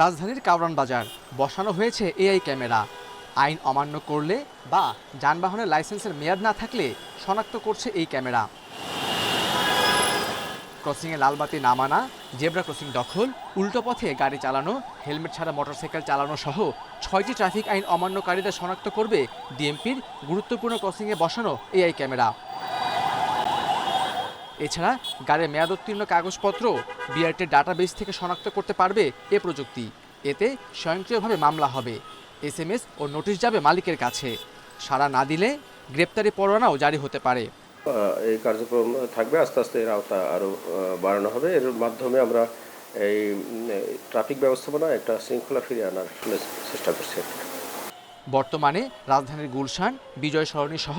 রাজধানীর কাউরান বাজার বসানো হয়েছে এআই ক্যামেরা। আইন অমান্য করলে বা যানবাহনের লাইসেন্সের মেয়াদ না থাকলে শনাক্ত করছে এই ক্যামেরা। ক্রসিংয়ে লালবাতি না মানা, জেব্রা ক্রসিং দখল, উল্টো পথে গাড়ি চালানো, হেলমেট ছাড়া মোটরসাইকেল চালানো সহ ৬টি ট্রাফিক আইন অমান্যকারীদের শনাক্ত করবে ডিএমপির গুরুত্বপূর্ণ ক্রসিংয়ে বসানো এআই ক্যামেরা। এছাড়া গাড়ির মেয়াদোত্তীর্ণ কাগজপত্র বিআরটির ডাটাবেস থেকে শনাক্ত করতে পারবে এ প্রযুক্তি। এতে স্বয়ংক্রিয়ভাবে মামলা হবে, এসএমএস ও নোটিশ যাবে মালিকের কাছে। সাড়া না দিলে গ্রেপ্তারি পরোয়ানাও জারি হতে পারে। এই কার্যক্রম থাকবে, আস্তে আস্তে এর আওতা আরও বাড়ানো হবে। এর মাধ্যমে আমরা এই ট্রাফিক ব্যবস্থাপনা একটা শৃঙ্খলা ফিরিয়ে আনার চেষ্টা করছি। বর্তমানে রাজধানীর গুলশান, বিজয় সরণি সহ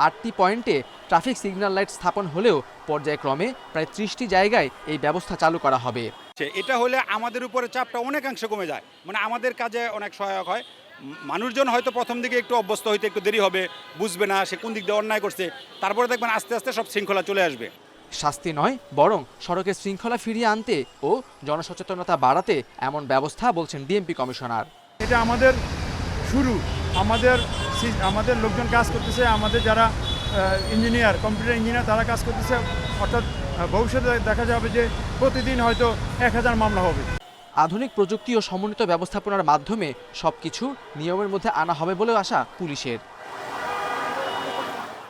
৮টি পয়েন্টে ট্রাফিক সিগন্যাল লাইট স্থাপন হলেও পর্যায়ক্রমে প্রায় ৩০টি জায়গায় এই ব্যবস্থা চালু করা হবে। এটা হলে আমাদের উপরে চাপটা অনেকাংশে কমে যায়, মানে আমাদের কাজে অনেক সহায়ক হয়। মানুষজন হয়তো প্রথম দিকে একটু অভ্যস্ত হইতে একটু দেরি হবে, বুঝবে না সে কোন দিক দিয়ে অন্যায় করছে, তারপরে দেখবেন আস্তে আস্তে সব শৃঙ্খলা চলে আসবে। শাস্তি নয়, বরং সড়কের শৃঙ্খলা ফিরিয়ে আনতে ও জনসচেতনতা বাড়াতে এমন ব্যবস্থা বলছেন ডিএমপি কমিশনার। এটা আমাদের শুরু, আমাদের লোকজন কাজ করতেছে, আমাদের যারা ইঞ্জিনিয়ার, কম্পিউটার ইঞ্জিনিয়ার তারা কাজ করতেছে। অর্থাৎ ভবিষ্যতে দেখা যাবে যে প্রতিদিন হয়তো ১,০০০ মামলা হবে। আধুনিক প্রযুক্তি ও সমন্বিত ব্যবস্থাপনার মাধ্যমে সবকিছু নিয়মের মধ্যে আনা হবে বলেও আশা পুলিশের।